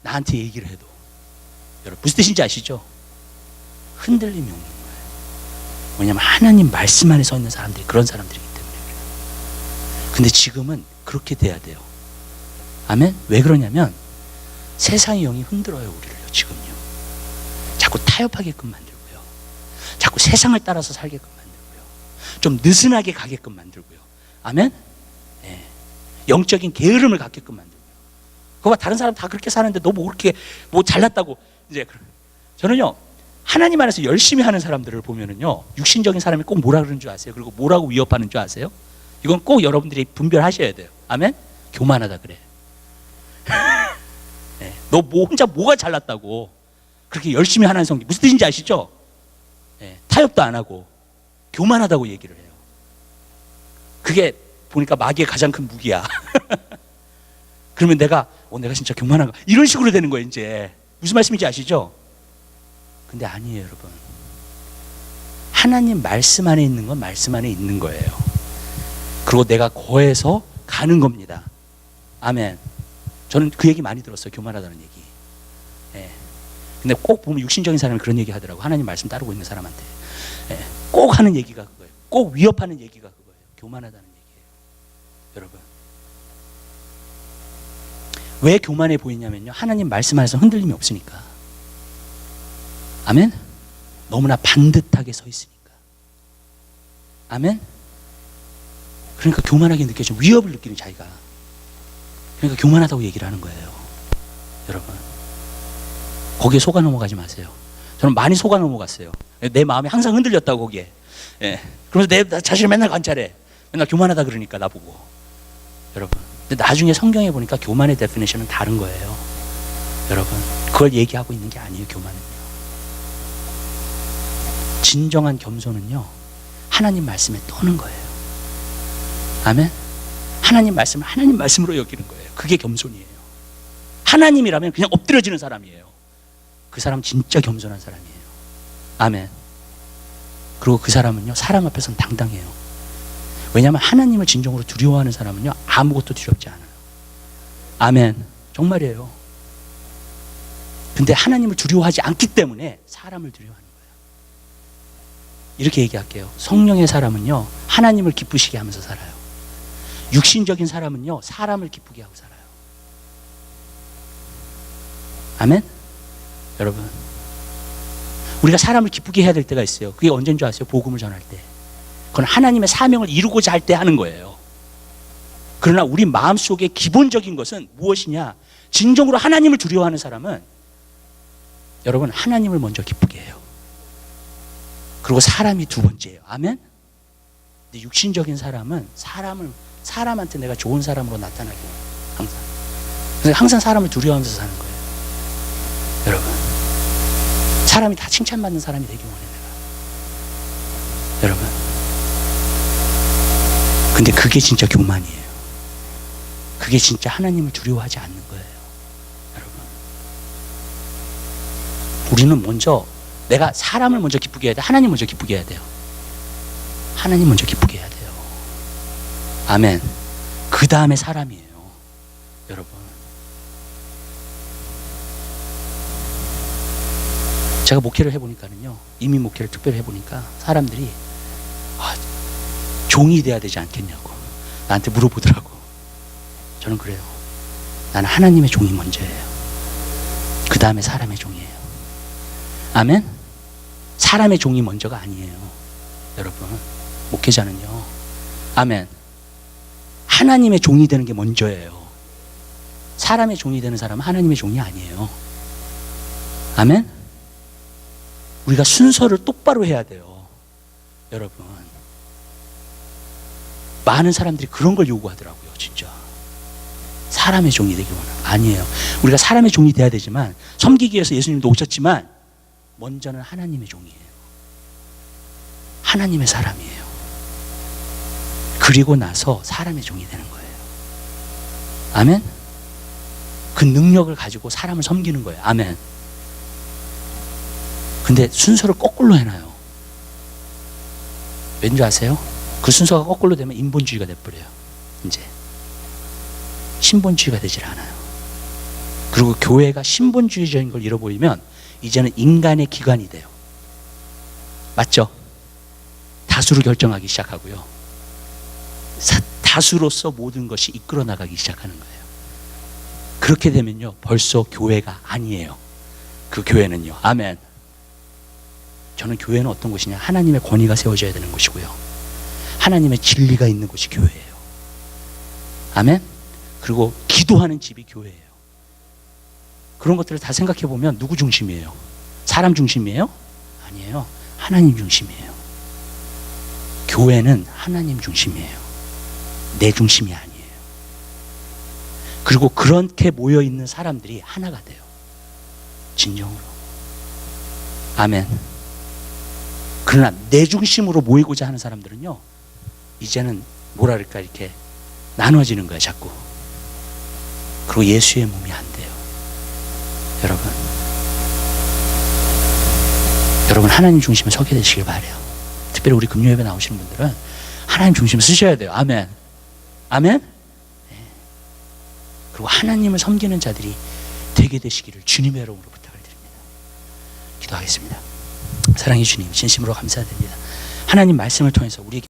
S1: 나한테 얘기를 해도, 여러분 무슨 뜻인지 아시죠? 흔들림이 없는 거예요. 왜냐하면 하나님 말씀 안에 서 있는 사람들이 그런 사람들이기 때문에 그래요. 근데 지금은 그렇게 돼야 돼요. 아멘. 왜 그러냐면 세상의 영이 흔들어요, 우리를요. 지금요. 자꾸 타협하게끔 만들고요, 자꾸 세상을 따라서 살게끔 만들고요, 좀 느슨하게 가게끔 만들고요. 아멘. 네. 영적인 게으름을 갖게끔 만들고요. 그거 봐, 다른 사람 다 그렇게 사는데 너 뭐 그렇게 뭐 잘났다고. 이제 저는요, 하나님 안에서 열심히 하는 사람들을 보면은요, 육신적인 사람이 꼭 뭐라 그러는 줄 아세요? 그리고 뭐라고 위협하는 줄 아세요? 이건 꼭 여러분들이 분별하셔야 돼요. 아멘. 교만하다 그래. 네. 너 뭐 혼자 뭐가 잘났다고 그렇게 열심히 하는 성기, 무슨 뜻인지 아시죠? 네. 타협도 안 하고 교만하다고 얘기를 해요. 그게 보니까 마귀의 가장 큰 무기야. 그러면 내가 진짜 교만한가, 이런 식으로 되는 거예요, 이제. 무슨 말씀인지 아시죠? 근데 아니에요, 여러분. 하나님 말씀 안에 있는 건 말씀 안에 있는 거예요. 그리고 내가 거해서 가는 겁니다. 아멘. 저는 그 얘기 많이 들었어요, 교만하다는 얘기. 예. 근데 꼭 보면 육신적인 사람이 그런 얘기 하더라고. 하나님 말씀 따르고 있는 사람한테. 예. 꼭 하는 얘기가 그거예요. 꼭 위협하는 얘기가 그거예요. 교만하다는 얘기예요, 여러분. 왜 교만해 보이냐면요, 하나님 말씀 안에서 흔들림이 없으니까. 아멘. 너무나 반듯하게 서 있으니까. 아멘. 그러니까 교만하게 느껴지는, 위협을 느끼는 자기가. 그러니까 교만하다고 얘기를 하는 거예요, 여러분. 거기에 속아 넘어가지 마세요. 저는 많이 속아 넘어갔어요. 내 마음이 항상 흔들렸다고, 거기에. 예. 그러면서 내 자신을 맨날 관찰해. 맨날 교만하다 그러니까, 나보고. 여러분. 근데 나중에 성경에 보니까 교만의 데피니션은 다른 거예요, 여러분. 그걸 얘기하고 있는 게 아니에요, 교만은요. 진정한 겸손은요, 하나님 말씀에 떠는 거예요. 아멘. 하나님 말씀을 하나님 말씀으로 여기는 거예요. 그게 겸손이에요. 하나님이라면 그냥 엎드려지는 사람이에요. 그 사람 진짜 겸손한 사람이에요. 아멘. 그리고 그 사람은요, 사람 앞에서는 당당해요. 왜냐하면 하나님을 진정으로 두려워하는 사람은요, 아무것도 두렵지 않아요. 아멘. 정말이에요. 근데 하나님을 두려워하지 않기 때문에 사람을 두려워하는 거예요. 이렇게 얘기할게요. 성령의 사람은요, 하나님을 기쁘시게 하면서 살아요. 육신적인 사람은요, 사람을 기쁘게 하고 살아요. 아멘. 여러분, 우리가 사람을 기쁘게 해야 될 때가 있어요. 그게 언제인 줄 아세요? 복음을 전할 때. 그건 하나님의 사명을 이루고자 할 때 하는 거예요. 그러나 우리 마음속의 기본적인 것은 무엇이냐? 진정으로 하나님을 두려워하는 사람은, 여러분, 하나님을 먼저 기쁘게 해요. 그리고 사람이 두 번째예요. 아멘. 근데 육신적인 사람은 사람한테 내가 좋은 사람으로 나타나기, 항상. 그래서 항상 사람을 두려워하면서 사는 거예요, 여러분. 사람이 다 칭찬받는 사람이 되기 원해, 내가. 여러분. 근데 그게 진짜 교만이에요. 그게 진짜 하나님을 두려워하지 않는 거예요, 여러분. 우리는 먼저 내가 사람을 먼저 기쁘게 해야 돼. 하나님 먼저 기쁘게 해야 돼요. 하나님 먼저 기쁘게 해야 돼요. 아멘. 그 다음에 사람이에요. 여러분. 제가 목회를 해보니까는요, 이민 목회를 특별히 해보니까 사람들이 종이 돼야 되지 않겠냐고 나한테 물어보더라고. 저는 그래요. 나는 하나님의 종이 먼저예요. 그 다음에 사람의 종이에요. 아멘? 사람의 종이 먼저가 아니에요. 여러분, 목회자는요, 아멘, 하나님의 종이 되는 게 먼저예요. 사람의 종이 되는 사람은 하나님의 종이 아니에요. 아멘? 우리가 순서를 똑바로 해야 돼요. 여러분, 많은 사람들이 그런 걸 요구하더라고요. 진짜 사람의 종이 되기 원하는. 아니에요. 우리가 사람의 종이 돼야 되지만, 섬기기 위해서 예수님도 오셨지만 먼저는 하나님의 종이에요. 하나님의 사람이에요. 그리고 나서 사람의 종이 되는 거예요. 아멘? 그 능력을 가지고 사람을 섬기는 거예요. 아멘. 근데 순서를 거꾸로 해놔요. 왠지 아세요? 그 순서가 거꾸로 되면 인본주의가 돼버려요. 이제 신본주의가 되질 않아요. 그리고 교회가 신본주의적인 걸 잃어버리면 이제는 인간의 기관이 돼요. 맞죠? 다수로 결정하기 시작하고요, 다수로서 모든 것이 이끌어 나가기 시작하는 거예요. 그렇게 되면요, 벌써 교회가 아니에요. 그 교회는요. 아멘. 저는 교회는 어떤 곳이냐, 하나님의 권위가 세워져야 되는 곳이고요, 하나님의 진리가 있는 곳이 교회예요. 아멘. 그리고 기도하는 집이 교회예요. 그런 것들을 다 생각해 보면 누구 중심이에요? 사람 중심이에요? 아니에요. 하나님 중심이에요. 교회는 하나님 중심이에요. 내 중심이 아니에요. 그리고 그렇게 모여 있는 사람들이 하나가 돼요. 진정으로. 아멘. 그러나 내 중심으로 모이고자 하는 사람들은요, 이제는 뭐랄까, 이렇게 나눠지는 거예요, 자꾸. 그리고 예수의 몸이 안 돼요. 여러분 하나님 중심에 서게 되시길 바라요. 특별히 우리 금요예배 나오시는 분들은 하나님 중심에 서셔야 돼요. 아멘. 아멘. 네. 그리고 하나님을 섬기는 자들이 되게 되시기를 주님의 이름으로 부탁을 드립니다. 기도하겠습니다. 사랑해 주님, 진심으로 감사드립니다. 하나님 말씀을 통해서 우리에게